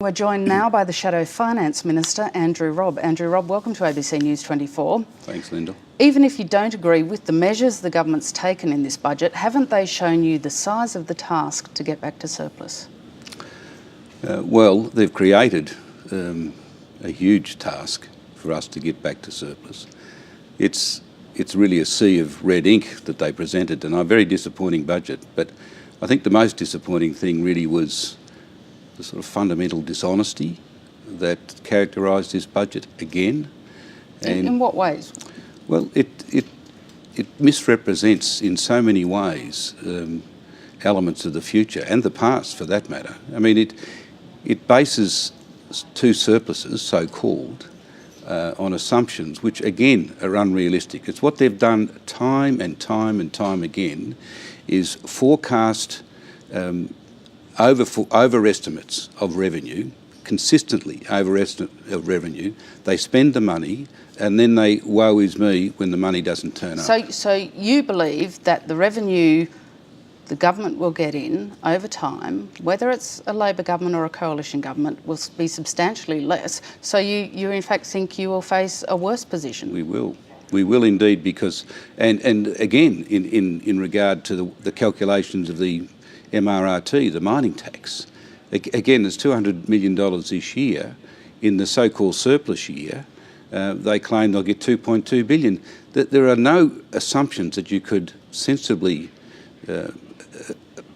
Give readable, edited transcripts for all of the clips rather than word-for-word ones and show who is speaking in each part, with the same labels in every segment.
Speaker 1: We're joined now by the Shadow Finance Minister, Andrew Robb. Andrew Robb, welcome to ABC News 24.
Speaker 2: Thanks, Linda.
Speaker 1: Even if you don't agree with the measures the government's taken in this budget, haven't they shown you the size of the task to get back to surplus?
Speaker 2: Well, they've created a huge task for us to get back to surplus. It's really a sea of red ink that they presented, and a very disappointing budget. But I think the most disappointing thing really was the sort of fundamental dishonesty that characterised this budget again.
Speaker 1: And in what ways?
Speaker 2: Well, it misrepresents in so many ways elements of the future and the past, for that matter. I mean, it bases two surpluses, so-called, on assumptions which, again, are unrealistic. It's what they've done time and time and time again, is forecast overestimates of revenue, consistently overestimate of revenue. They spend the money and then they woe is me when the money doesn't turn up.
Speaker 1: So you believe that the revenue the government will get in over time, whether it's a Labor government or a coalition government, will be substantially less. So you in fact think you will face a worse position? We will.
Speaker 2: We will indeed, because, and again, in regard to the calculations of the MRRT, the mining tax, again, there's $200 million this year. In the so-called surplus year, they claim they'll get $2.2 billion. There are no assumptions that you could sensibly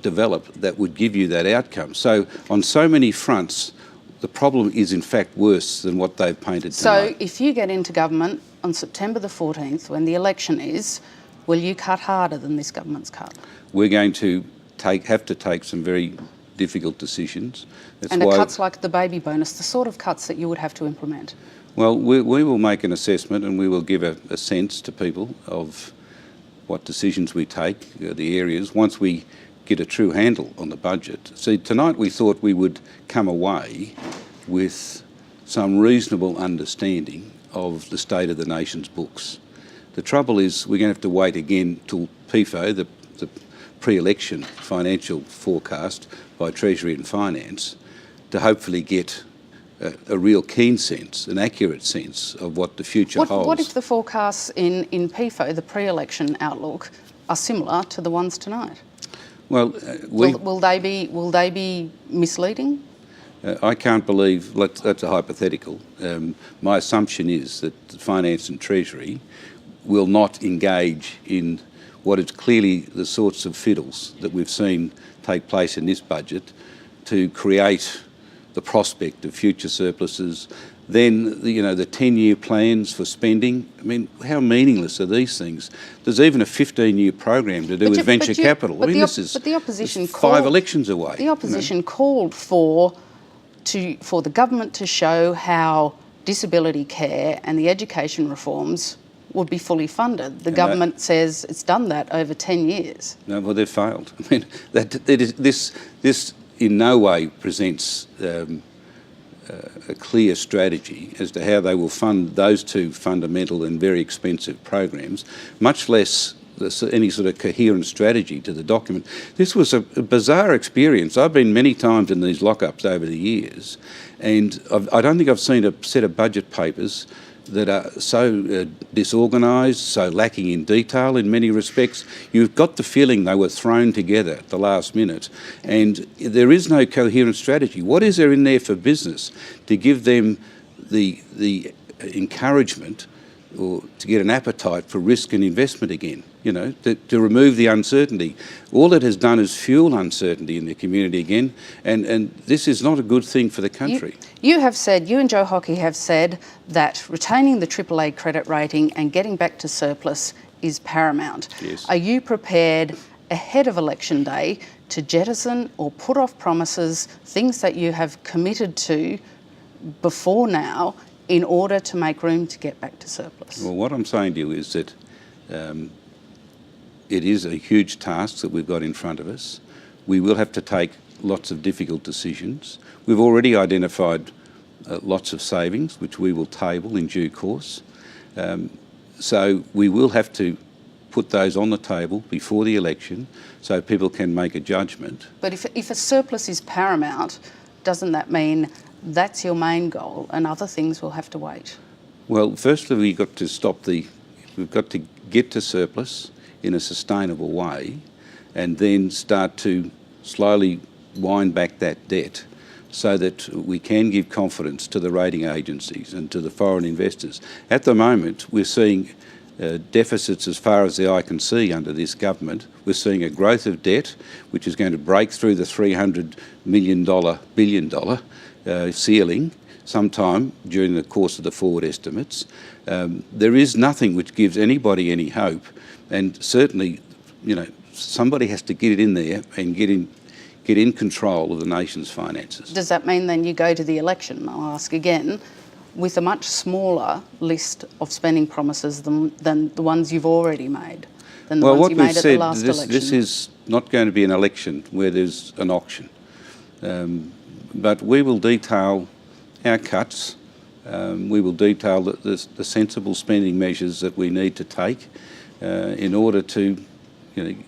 Speaker 2: develop that would give you that outcome. So on so many fronts, the problem is in fact worse than what they've painted tonight.
Speaker 1: So if you get into government on September the 14th, when the election is, will you cut harder than this government's cut?
Speaker 2: We're going to have to take some very difficult decisions.
Speaker 1: And are cuts like the baby bonus the sort of cuts that you would have to implement?
Speaker 2: Well, we will make an assessment and we will give a sense to people of what decisions we take, the areas, once we get a true handle on the budget. See, tonight we thought we would come away with some reasonable understanding of the state of the nation's books. The trouble is we're going to have to wait again till PFO, the pre-election financial forecast by Treasury and Finance, to hopefully get a real keen sense, an accurate sense of what the future holds.
Speaker 1: What if the forecasts in PFO, the pre-election outlook, are similar to the ones tonight?
Speaker 2: Well,
Speaker 1: will they be misleading?
Speaker 2: I can't believe, that's a hypothetical. My assumption is that Finance and Treasury will not engage in what is clearly the sorts of fiddles that we've seen take place in this budget to create the prospect of future surpluses. Then, the 10-year plans for spending. I mean, how meaningless are these things? There's even a 15-year program to do with venture capital. I mean, this is 5 elections away.
Speaker 1: The opposition called for the government to show how disability care and the education reforms would be fully funded. The government says it's done that over 10 years.
Speaker 2: No, well, they've failed. I mean, this in no way presents a clear strategy as to how they will fund those two fundamental and very expensive programs, much less any sort of coherent strategy to the document. This was a bizarre experience. I've been many times in these lockups over the years, and I don't think I've seen a set of budget papers that are so disorganised, so lacking in detail in many respects. You've got the feeling they were thrown together at the last minute, and there is no coherent strategy. What is there in there for business to give them the encouragement or to get an appetite for risk and investment again, to remove the uncertainty? All it has done is fuel uncertainty in the community again, and this is not a good thing for the country.
Speaker 1: You and Joe Hockey have said that retaining the AAA credit rating and getting back to surplus is paramount.
Speaker 2: Yes.
Speaker 1: Are you prepared ahead of election day to jettison or put off promises, things that you have committed to before now, in order to make room to get back to surplus?
Speaker 2: Well, what I'm saying to you is that it is a huge task that we've got in front of us. We will have to take lots of difficult decisions. We've already identified lots of savings, which we will table in due course. So we will have to put those on the table before the election so people can make a judgment.
Speaker 1: But if a surplus is paramount, doesn't that mean that's your main goal and other things will have to wait?
Speaker 2: Well, firstly, we've got to get to surplus in a sustainable way and then start to slowly wind back that debt so that we can give confidence to the rating agencies and to the foreign investors. At the moment, we're seeing deficits as far as the eye can see under this government. We're seeing a growth of debt which is going to break through the $300 billion ceiling sometime during the course of the forward estimates. There is nothing which gives anybody any hope, and certainly, somebody has to get it in there and get in control of the nation's finances.
Speaker 1: Does that mean then you go to the election, I'll ask again, with a much smaller list of spending promises than the ones you've already made, than the ones you made at the last election?
Speaker 2: This is not going to be an election where there's an auction. But we will detail our cuts. We will detail the sensible spending measures that we need to take in order to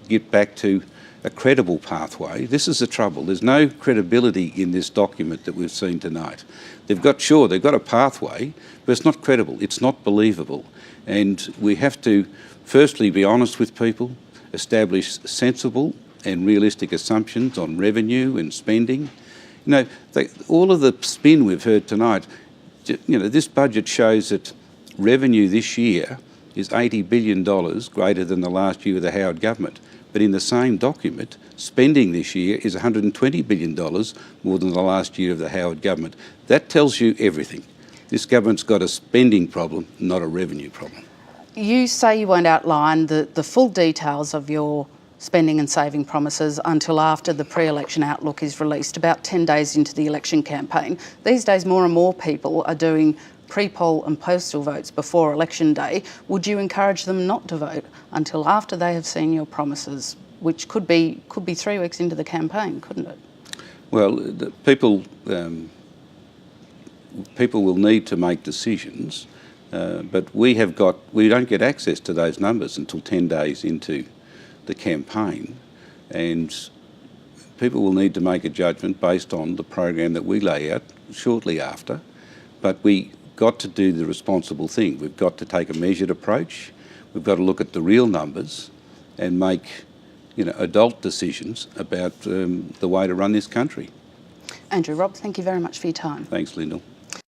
Speaker 2: get back to a credible pathway. This is the trouble. There's no credibility in this document that we've seen tonight. They've got a pathway, but it's not credible. It's not believable. And we have to firstly be honest with people, establish sensible and realistic assumptions on revenue and spending. All of the spin we've heard tonight, this budget shows that revenue this year is $80 billion greater than the last year of the Howard government. But in the same document, spending this year is $120 billion more than the last year of the Howard government. That tells you everything. This government's got a spending problem, not a revenue problem.
Speaker 1: You say you won't outline the full details of your spending and saving promises until after the pre-election outlook is released, about 10 days into the election campaign. These days, more and more people are doing pre-poll and postal votes before election day. Would you encourage them not to vote until after they have seen your promises, which could be 3 weeks into the campaign, couldn't it?
Speaker 2: Well, people will need to make decisions, but we don't get access to those numbers until 10 days into the campaign, and people will need to make a judgment based on the program that we lay out shortly after. But we got to do the responsible thing. We've got to take a measured approach. We've got to look at the real numbers and make adult decisions about the way to run this country.
Speaker 1: Andrew Robb, thank you very much for your time.
Speaker 2: Thanks, Lyndall.